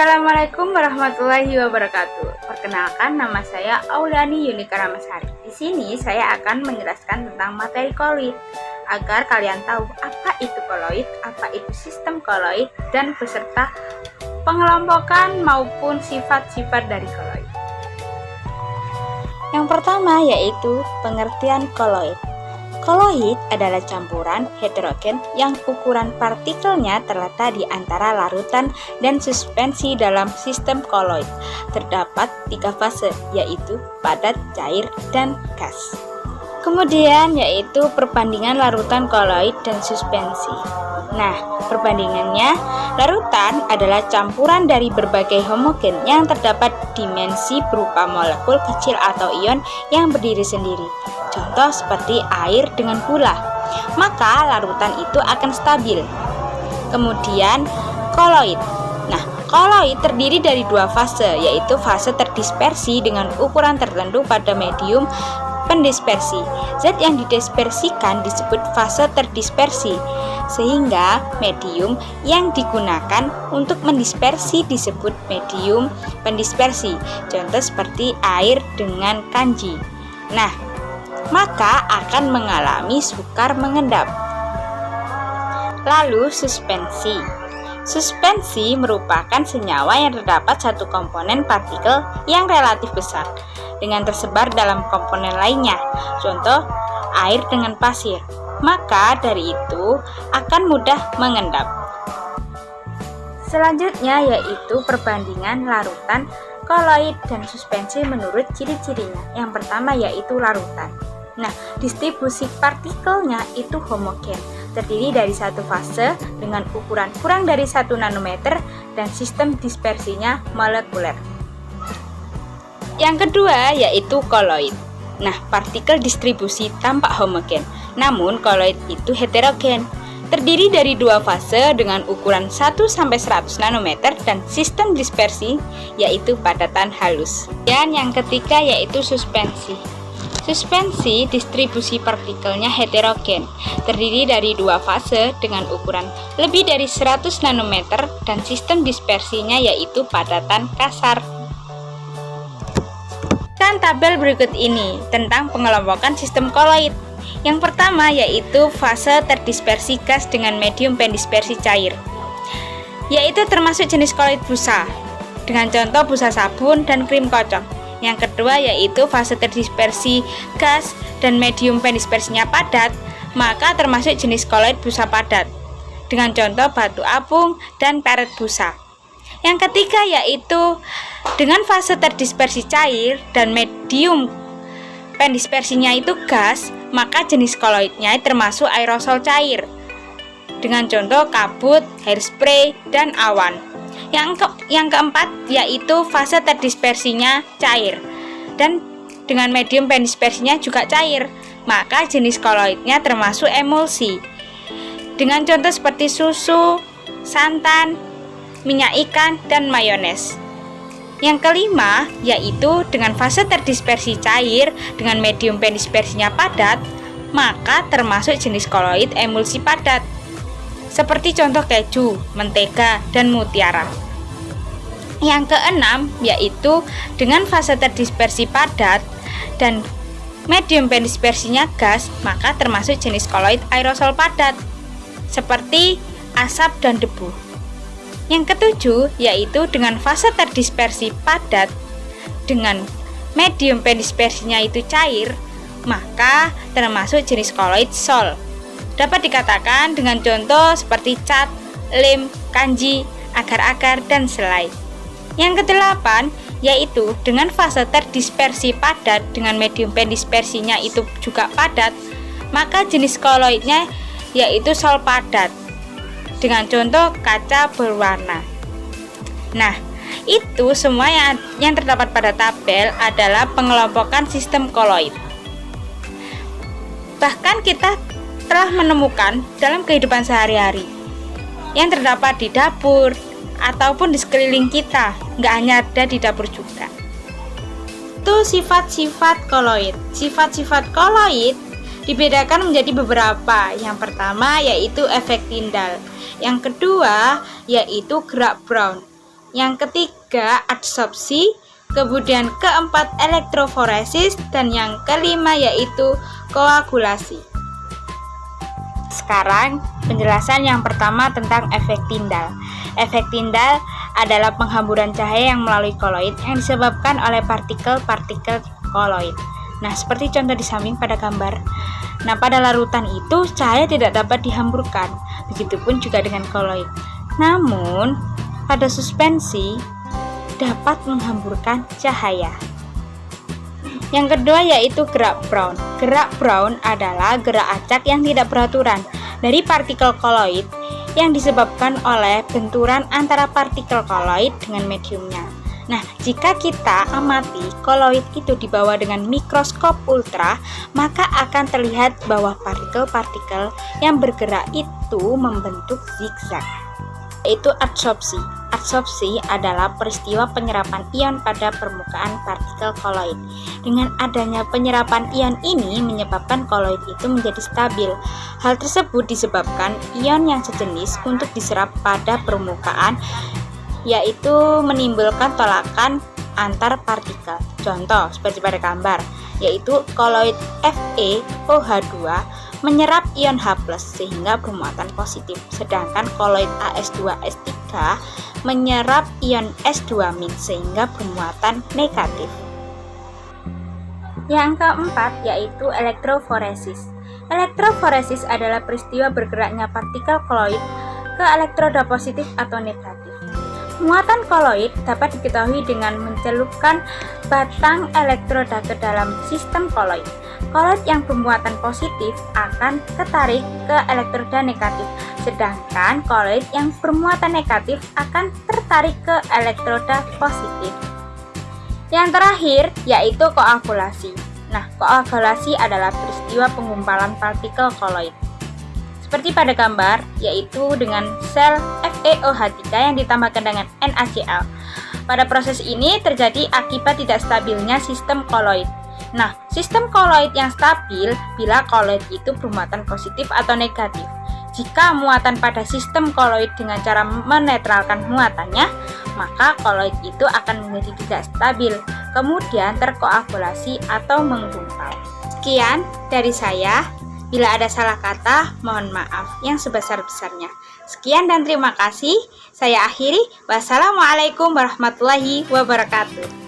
Assalamualaikum warahmatullahi wabarakatuh. Perkenalkan, nama saya Auliani Yunika Ramasari. Di sini saya akan menjelaskan tentang materi koloid agar kalian tahu apa itu koloid, apa itu sistem koloid, dan beserta pengelompokan maupun sifat-sifat dari koloid. Yang pertama yaitu pengertian koloid. Koloid adalah campuran heterogen yang ukuran partikelnya terletak di antara larutan dan suspensi dalam sistem koloid. Terdapat 3 fase, yaitu padat, cair, dan gas. Kemudian yaitu perbandingan larutan koloid dan suspensi. Nah, perbandingannya, larutan adalah campuran dari berbagai homogen yang terdapat dimensi berupa molekul kecil atau ion yang berdiri sendiri. Contoh seperti air dengan gula, maka larutan itu akan stabil. Kemudian koloid. Nah, koloid terdiri dari 2 fase, yaitu fase terdispersi dengan ukuran tertentu pada medium pendispersi. Zat yang didispersikan disebut fase terdispersi, sehingga medium yang digunakan untuk mendispersi disebut medium pendispersi. Contoh seperti air dengan kanji. Nah, maka akan mengalami sukar mengendap. Lalu suspensi. Suspensi merupakan senyawa yang terdapat satu komponen partikel yang relatif besar dengan tersebar dalam komponen lainnya. Contoh, air dengan pasir. Maka dari itu akan mudah mengendap. Selanjutnya yaitu perbandingan larutan koloid dan suspensi menurut ciri-cirinya. Yang pertama yaitu larutan. Nah, distribusi partikelnya itu homogen, terdiri dari satu fase dengan ukuran kurang dari 1 nanometer dan sistem dispersinya molekuler. Yang kedua yaitu koloid. Nah, partikel distribusi tampak homogen, namun koloid itu heterogen, terdiri dari 2 fase dengan ukuran 1-100 nanometer dan sistem dispersi yaitu padatan halus. Dan yang ketiga yaitu suspensi. Suspensi distribusi partikelnya heterogen, terdiri dari 2 fase dengan ukuran lebih dari 100 nanometer dan sistem dispersinya yaitu padatan kasar. Dan tabel berikut ini tentang pengelompokan sistem koloid. Yang pertama yaitu fase terdispersi gas dengan medium pendispersi cair, yaitu termasuk jenis koloid busa, dengan contoh busa sabun dan krim kocok. Yang kedua yaitu fase terdispersi gas dan medium pendispersinya padat, maka termasuk jenis koloid busa padat, dengan contoh batu apung dan karet busa. Yang ketiga yaitu dengan fase terdispersi cair dan medium pendispersinya itu gas, maka jenis koloidnya termasuk aerosol cair, dengan contoh kabut, hairspray, dan awan. Yang keempat yaitu fase terdispersinya cair dan dengan medium pendispersinya juga cair, maka jenis koloidnya termasuk emulsi, dengan contoh seperti susu, santan, minyak ikan, dan mayones. Yang kelima yaitu dengan fase terdispersi cair dengan medium pendispersinya padat, maka termasuk jenis koloid emulsi padat, seperti contoh keju, mentega, dan mutiara. Yang keenam yaitu dengan fase terdispersi padat dan medium pendispersinya gas, maka termasuk jenis koloid aerosol padat, seperti asap dan debu. Yang ketujuh yaitu dengan fase terdispersi padat dengan medium pendispersinya itu cair, maka termasuk jenis koloid sol. Dapat dikatakan dengan contoh seperti cat, lem, kanji, agar-agar, dan selai. Yang kedelapan yaitu dengan fase terdispersi padat dengan medium pendispersinya itu juga padat, maka jenis koloidnya yaitu sol padat, dengan contoh kaca berwarna. Nah, itu semua yang terdapat pada tabel adalah pengelompokan sistem koloid. Bahkan kita telah menemukan dalam kehidupan sehari-hari yang terdapat di dapur ataupun di sekeliling kita, nggak hanya ada di dapur juga. Itu sifat-sifat koloid. Sifat-sifat koloid dibedakan menjadi beberapa. Yang pertama yaitu efek Tyndall. Yang kedua yaitu gerak Brown. Yang ketiga adsorpsi, kemudian keempat elektroforesis, dan yang kelima yaitu koagulasi. Sekarang penjelasan yang pertama tentang efek Tyndall. Efek Tyndall adalah penghamburan cahaya yang melalui koloid yang disebabkan oleh partikel-partikel koloid. Nah, seperti contoh di samping pada gambar. Nah, pada larutan itu cahaya tidak dapat dihamburkan, begitupun juga dengan koloid. Namun, pada suspensi dapat menghamburkan cahaya. Yang kedua yaitu gerak Brown. Gerak Brown adalah gerak acak yang tidak beraturan dari partikel koloid yang disebabkan oleh benturan antara partikel koloid dengan mediumnya. Nah, jika kita amati koloid itu dibawa dengan mikroskop ultra, maka akan terlihat bahwa partikel-partikel yang bergerak itu membentuk zigzag, yaitu adsorpsi. Adsorpsi adalah peristiwa penyerapan ion pada permukaan partikel koloid. Dengan adanya penyerapan ion ini menyebabkan koloid itu menjadi stabil. Hal tersebut disebabkan ion yang sejenis untuk diserap pada permukaan, yaitu menimbulkan tolakan antar partikel. Contoh seperti pada gambar, yaitu koloid FeOH2 menyerap ion H+ sehingga bermuatan positif, sedangkan koloid As2S3 menyerap ion S2- sehingga bermuatan negatif. Yang keempat yaitu elektroforesis. Elektroforesis adalah peristiwa bergeraknya partikel koloid ke elektroda positif atau negatif. Muatan koloid dapat diketahui dengan mencelupkan batang elektroda ke dalam sistem koloid. Koloid yang bermuatan positif akan ketarik ke elektroda negatif, sedangkan koloid yang bermuatan negatif akan tertarik ke elektroda positif. Yang terakhir yaitu koagulasi. Nah, koagulasi adalah peristiwa penggumpalan partikel koloid. Seperti pada gambar, yaitu dengan sel FeOH3 yang ditambahkan dengan NaCl. Pada proses ini terjadi akibat tidak stabilnya sistem koloid. Nah, sistem koloid yang stabil bila koloid itu bermuatan positif atau negatif. Jika muatan pada sistem koloid dengan cara menetralkan muatannya, maka koloid itu akan menjadi tidak stabil, kemudian terkoagulasi atau menggumpal. Sekian dari saya. Bila ada salah kata, mohon maaf yang sebesar-besarnya. Sekian dan terima kasih. Saya akhiri. Wassalamualaikum warahmatullahi wabarakatuh.